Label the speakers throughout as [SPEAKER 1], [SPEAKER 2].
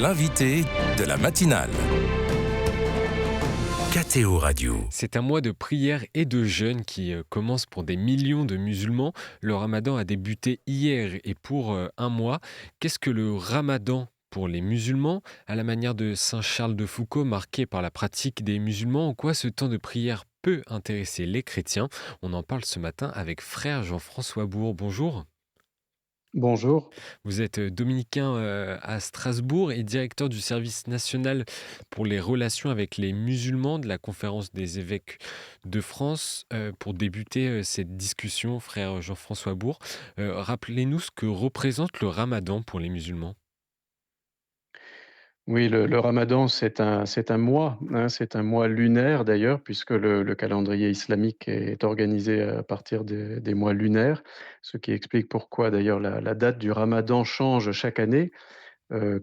[SPEAKER 1] l'invité de la matinale. KTO Radio.
[SPEAKER 2] C'est un mois de prière et de jeûne qui commence pour des millions de musulmans. Le ramadan a débuté hier et pour un mois. Qu'est-ce que le ramadan pour les musulmans? À la manière de Saint Charles de Foucault, marqué par la pratique des musulmans, en quoi ce temps de prière peut intéresser les chrétiens? On en parle ce matin avec frère Jean-François Bourg. Bonjour.
[SPEAKER 3] Bonjour.
[SPEAKER 2] Vous êtes dominicain à Strasbourg et directeur du service national pour les relations avec les musulmans de la Conférence des évêques de France. Pour débuter cette discussion, frère Jean-François Bourg, rappelez-nous ce que représente le ramadan pour les musulmans.
[SPEAKER 3] Oui, le ramadan, c'est un mois, hein, c'est un mois lunaire d'ailleurs, puisque le calendrier islamique est organisé à partir des mois lunaires, ce qui explique pourquoi d'ailleurs la date du ramadan change chaque année,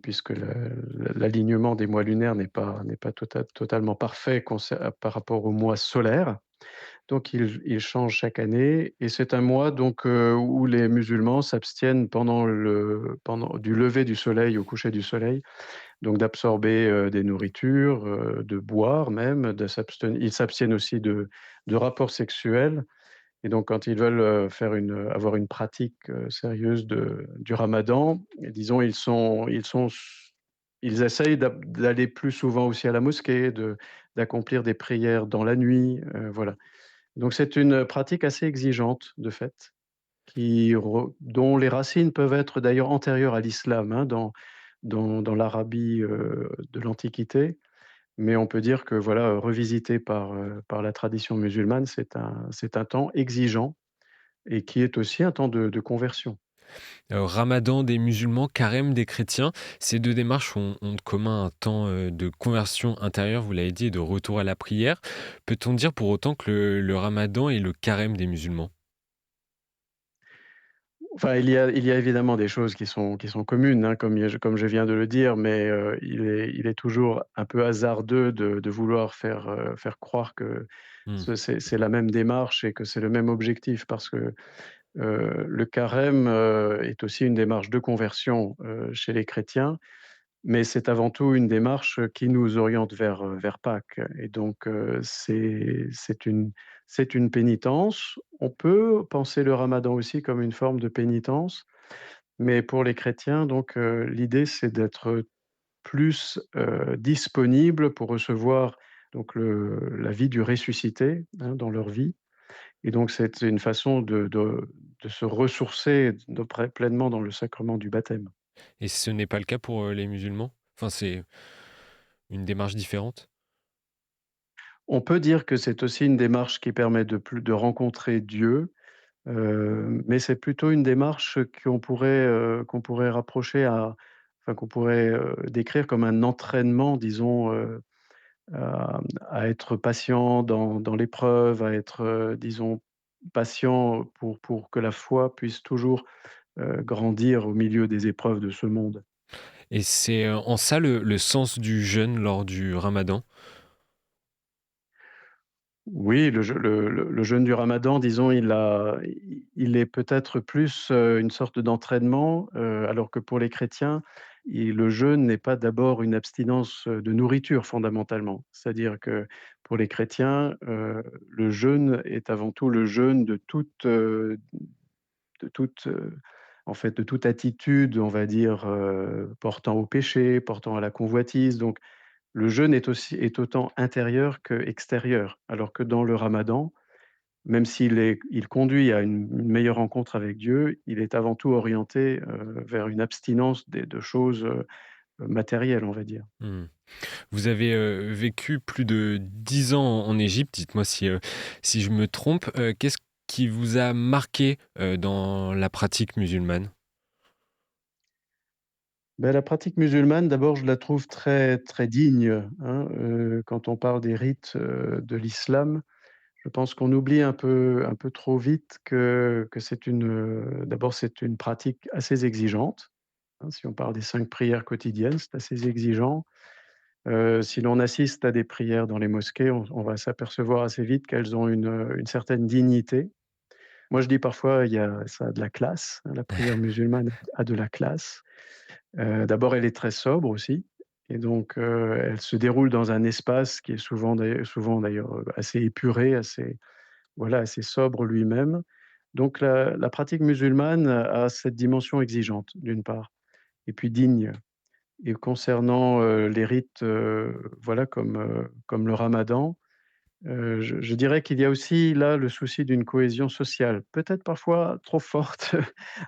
[SPEAKER 3] puisque l'alignement des mois lunaires n'est pas totalement parfait par rapport aux mois solaires. Donc il change chaque année et c'est un mois donc où les musulmans s'abstiennent pendant du lever du soleil au coucher du soleil, donc d'absorber, des nourritures, de boire même, ils s'abstiennent aussi de rapports sexuels et donc quand ils veulent, avoir une pratique, sérieuse du ramadan, et disons ils essayent d'aller plus souvent aussi à la mosquée, d'accomplir des prières dans la nuit, voilà. Donc c'est une pratique assez exigeante de fait, dont les racines peuvent être d'ailleurs antérieures à l'islam, hein, dans l'Arabie, de l'Antiquité. Mais on peut dire que voilà, revisité par la tradition musulmane, c'est un temps exigeant et qui est aussi un temps de conversion.
[SPEAKER 2] Ramadan des musulmans, carême des chrétiens, ces deux démarches ont de commun un temps de conversion intérieure, vous l'avez dit, et de retour à la prière. Peut-on dire pour autant que le ramadan est le carême des musulmans?
[SPEAKER 3] Enfin, il y a évidemment des choses qui sont communes, hein, comme je viens de le dire, mais il est toujours un peu hasardeux de vouloir faire croire que
[SPEAKER 2] Hmm.
[SPEAKER 3] c'est la même démarche et que c'est le même objectif parce que, le carême, est aussi une démarche de conversion, chez les chrétiens, mais c'est avant tout une démarche qui nous oriente vers Pâques et donc c'est une pénitence. On peut penser le ramadan aussi comme une forme de pénitence, mais pour les chrétiens donc l'idée c'est d'être plus, disponibles pour recevoir donc la vie du ressuscité, hein, dans leur vie et donc c'est une façon de se ressourcer pleinement dans le sacrement du baptême.
[SPEAKER 2] Et ce n'est pas le cas pour les musulmans? Enfin, c'est une démarche différente?
[SPEAKER 3] On peut dire que c'est aussi une démarche qui permet de rencontrer Dieu, mais c'est plutôt une démarche qu'on pourrait rapprocher qu'on pourrait, décrire comme un entraînement, disons, à être patient dans l'épreuve, à être, disons, patient pour que la foi puisse toujours, grandir au milieu des épreuves de ce monde.
[SPEAKER 2] Et c'est en ça le sens du jeûne lors du ramadan?
[SPEAKER 3] Oui, le jeûne du ramadan, disons, il est peut-être plus, une sorte d'entraînement, alors que pour les chrétiens, le jeûne n'est pas d'abord une abstinence, de nourriture fondamentalement. C'est-à-dire que pour les chrétiens, le jeûne est avant tout le jeûne de toute, en fait, de toute attitude, on va dire, portant au péché, portant à la convoitise. Donc le jeûne est autant intérieur qu'extérieur, alors que dans le ramadan, même il conduit à une meilleure rencontre avec Dieu, il est avant tout orienté, vers une abstinence de choses, matérielles, on va dire.
[SPEAKER 2] Mmh. Vous avez vécu plus de 10 ans en Égypte, dites-moi si je me trompe. Qu'est-ce qui vous a marqué dans la pratique musulmane?
[SPEAKER 3] La pratique musulmane, d'abord, je la trouve très, très digne, hein, quand on parle des rites, de l'islam. Je pense qu'on oublie un peu trop vite que d'abord, c'est une pratique assez exigeante, hein. Si on parle des 5 prières quotidiennes, c'est assez exigeant. Si l'on assiste à des prières dans les mosquées, on va s'apercevoir assez vite qu'elles ont une certaine dignité. Moi, je dis parfois, ça a de la classe, hein, la prière musulmane a de la classe. D'abord, elle est très sobre aussi, et donc elle se déroule dans un espace qui est souvent d'ailleurs, assez épuré, assez voilà, assez sobre lui-même. Donc la pratique musulmane a cette dimension exigeante, d'une part, et puis digne. Et concernant, les rites, voilà, comme le ramadan, je dirais qu'il y a aussi là le souci d'une cohésion sociale, peut-être parfois trop forte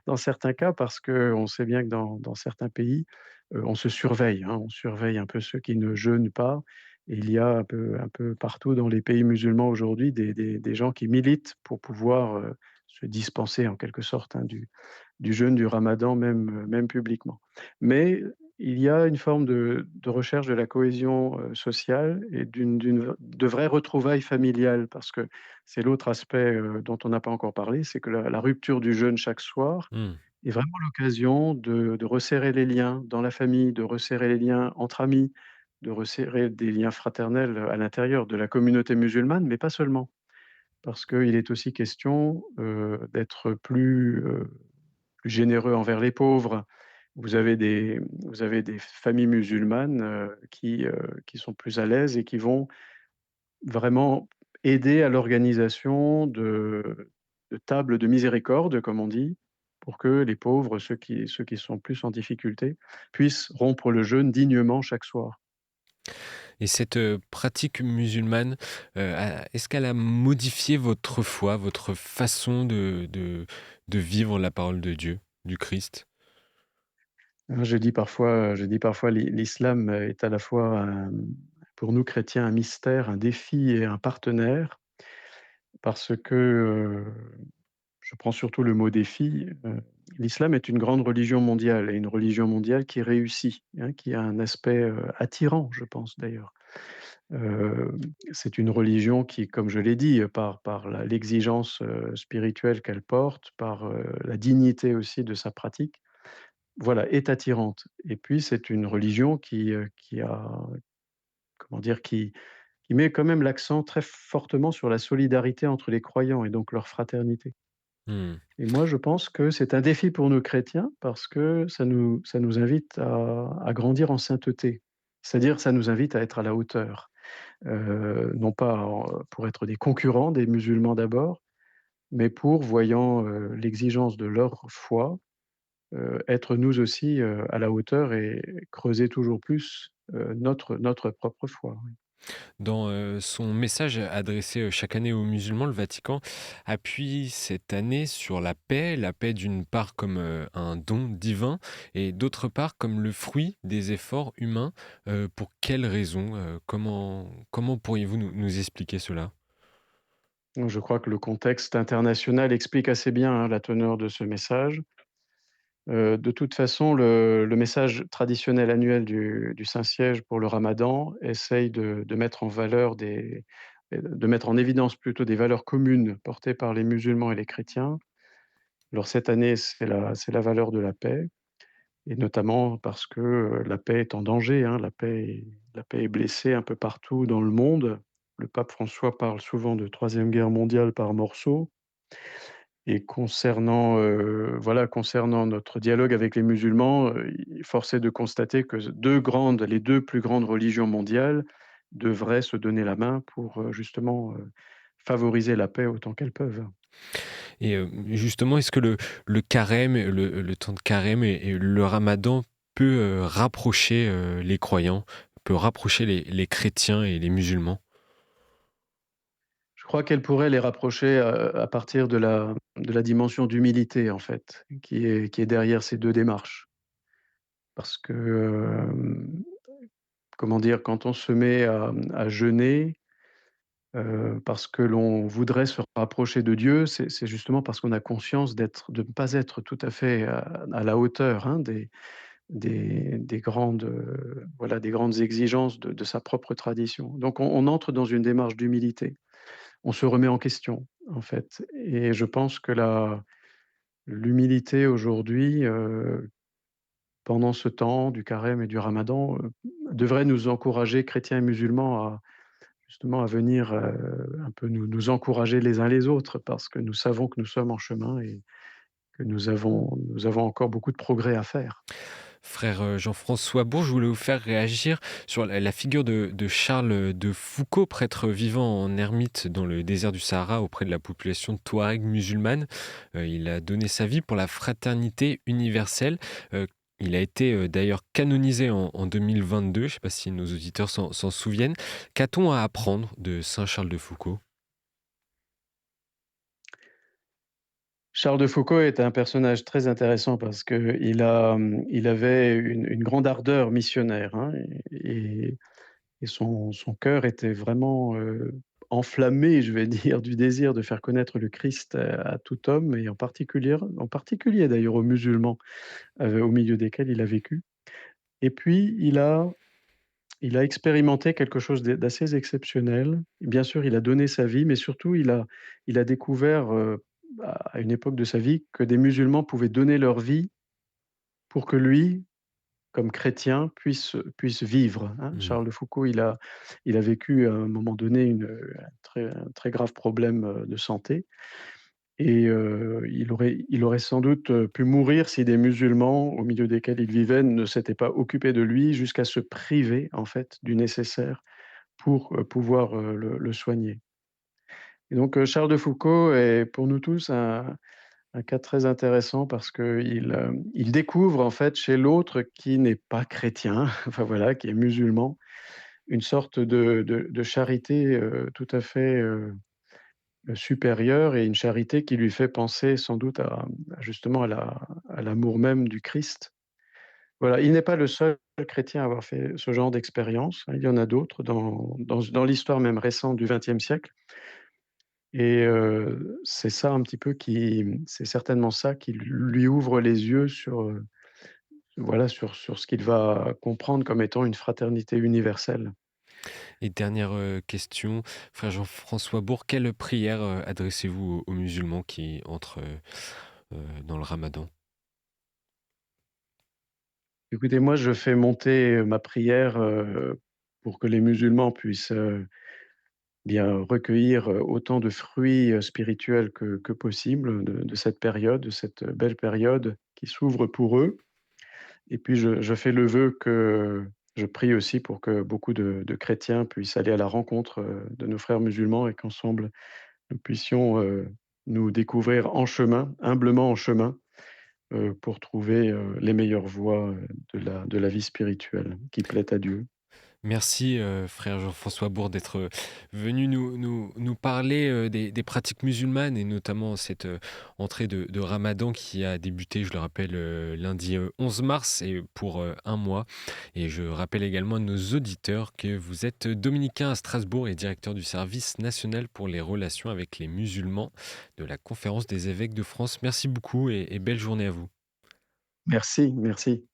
[SPEAKER 3] dans certains cas parce qu'on sait bien que dans certains pays, on se surveille, hein, on surveille un peu ceux qui ne jeûnent pas et il y a un peu partout dans les pays musulmans aujourd'hui des gens qui militent pour pouvoir, se dispenser en quelque sorte, hein, du jeûne du ramadan même publiquement. Mais il y a une forme de recherche de la cohésion, sociale et de vraies retrouvailles familiales parce que c'est l'autre aspect, dont on n'a pas encore parlé, c'est que la rupture du jeûne chaque soir
[SPEAKER 2] Mmh.
[SPEAKER 3] est vraiment l'occasion de resserrer les liens dans la famille, de resserrer les liens entre amis, de resserrer des liens fraternels, à l'intérieur de la communauté musulmane, mais pas seulement. Parce qu'il est aussi question, d'être plus généreux envers les pauvres. Vous avez des familles musulmanes, qui sont plus à l'aise et qui vont vraiment aider à l'organisation de tables de miséricorde, comme on dit, pour que les pauvres, ceux qui sont plus en difficulté, puissent rompre le jeûne dignement chaque soir.
[SPEAKER 2] Et cette, pratique musulmane, est-ce qu'elle a modifié votre foi, votre façon de vivre la parole de Dieu, du Christ?
[SPEAKER 3] Hein, je dis parfois l'islam est à la fois pour nous chrétiens, un mystère, un défi et un partenaire parce que, je prends surtout le mot défi, l'islam est une grande religion mondiale et une religion mondiale qui réussit, hein, qui a un aspect, attirant, je pense d'ailleurs. Heu, c'est une religion qui, comme je l'ai dit, par l'exigence, spirituelle qu'elle porte, par, la dignité aussi de sa pratique, voilà, est attirante et puis c'est une religion qui a comment dire? Qui met quand même l'accent très fortement sur la solidarité entre les croyants et donc leur fraternité.
[SPEAKER 2] Mmh.
[SPEAKER 3] Et moi, je pense que c'est un défi pour nous chrétiens parce que ça nous invite à grandir en sainteté. C'est-à-dire, ça nous invite à être à la hauteur, non pas pour être des concurrents des musulmans d'abord, mais pour, voyant, l'exigence de leur foi, être nous aussi, à la hauteur et creuser toujours plus, notre propre foi, oui.
[SPEAKER 2] Dans, son message adressé, chaque année aux musulmans, le Vatican appuie cette année sur la paix d'une part comme, un don divin et d'autre part comme le fruit des efforts humains. Pour quelles raisons? Comment pourriez-vous nous expliquer cela?
[SPEAKER 3] Donc je crois que le contexte international explique assez bien, hein, la teneur de ce message. De toute façon, le message traditionnel annuel du Saint-Siège pour le ramadan essaye de mettre en valeur de mettre en évidence plutôt des valeurs communes portées par les musulmans et les chrétiens. Alors cette année, c'est la valeur de la paix et notamment parce que, la paix est en danger, hein. La paix est blessée un peu partout dans le monde. Le pape François parle souvent de troisième guerre mondiale par morceaux. Et concernant notre dialogue avec les musulmans, force est de constater que les 2 plus grandes religions mondiales devraient se donner la main pour, justement, favoriser la paix autant qu'elles peuvent.
[SPEAKER 2] Et justement, est-ce que le carême, le temps de carême et le ramadan peut, rapprocher, les croyants, peut rapprocher les chrétiens et les musulmans?
[SPEAKER 3] Je crois qu'elle pourrait les rapprocher, à partir de la dimension d'humilité, en fait, qui est derrière ces 2 démarches. Parce que, comment dire? Quand on se met à jeûner, parce que l'on voudrait se rapprocher de Dieu, c'est justement parce qu'on a conscience de ne pas être tout à fait à la hauteur, hein, des grandes, voilà, des grandes exigences de sa propre tradition. Donc on entre dans une démarche d'humilité. On se remet en question, en fait et je pense que l'humilité aujourd'hui, pendant ce temps du carême et du ramadan, devrait nous encourager, chrétiens et musulmans, justement à venir, un peu nous encourager les uns les autres parce que nous savons que nous sommes en chemin et que nous avons encore beaucoup de progrès à faire.
[SPEAKER 2] Frère Jean-François Bourg, je voulais vous faire réagir sur la figure de Charles de Foucault, prêtre vivant en ermite dans le désert du Sahara auprès de la population touareg musulmane. Il a donné sa vie pour la fraternité universelle. Euh, il a été d'ailleurs canonisé en 2022, je ne sais pas si nos auditeurs s'en souviennent. Qu'a-t-on à apprendre de Saint Charles de Foucault?
[SPEAKER 3] Charles de Foucault est un personnage très intéressant parce qu'il avait une grande ardeur missionnaire, hein, et son cœur était vraiment, enflammé, je vais dire, du désir de faire connaître le Christ à tout homme et en particulier d'ailleurs aux musulmans, au milieu desquels il a vécu. Et puis il a expérimenté quelque chose d'assez exceptionnel. Bien sûr, il a donné sa vie, mais surtout il a découvert, à une époque de sa vie, que des musulmans pouvaient donner leur vie pour que lui, comme chrétien, puisse vivre, hein.
[SPEAKER 2] Hmm.
[SPEAKER 3] Charles de Foucault, il a vécu à un moment donné un très grave problème, de santé, et il aurait sans doute, pu mourir si des musulmans, au milieu desquels il vivait, ne s'étaient pas occupés de lui jusqu'à se priver, en fait, du nécessaire pour, pouvoir, le soigner. Et donc, Charles de Foucault est pour nous tous un cas très intéressant parce qu'il découvre en fait chez l'autre qui n'est pas chrétien, enfin voilà, qui est musulman, une sorte de charité, tout à fait, supérieure, et une charité qui lui fait penser sans doute justement à l'amour même du Christ. Voilà, il n'est pas le seul chrétien à avoir fait ce genre d'expérience, hein, il y en a d'autres dans l'histoire même récente du XXe siècle. Et c'est certainement ça qui lui ouvre les yeux sur, voilà, sur ce qu'il va comprendre comme étant une fraternité universelle.
[SPEAKER 2] Et dernière question, frère Jean-François Bourg, quelle prière adressez-vous aux musulmans qui entrent dans le ramadan?
[SPEAKER 3] Écoutez, moi, je fais monter, ma prière, pour que les musulmans puissent, bien recueillir, autant de fruits, spirituels que possible de cette période, de cette belle période qui s'ouvre pour eux. Et puis je fais le vœu que je prie aussi pour que beaucoup de chrétiens puissent aller à la rencontre, de nos frères musulmans, et qu'ensemble nous puissions, nous découvrir en chemin, humblement en chemin, pour trouver, les meilleures voies, de la vie spirituelle qui plaît à Dieu.
[SPEAKER 2] Merci, frère Jean-François Bourg, d'être venu nous parler des pratiques musulmanes et notamment cette entrée de Ramadan qui a débuté, je le rappelle, lundi 11 mars et pour un mois. Et je rappelle également à nos auditeurs que vous êtes dominicain à Strasbourg et directeur du service national pour les relations avec les musulmans de la Conférence des évêques de France. Merci beaucoup et belle journée à vous.
[SPEAKER 3] Merci, merci.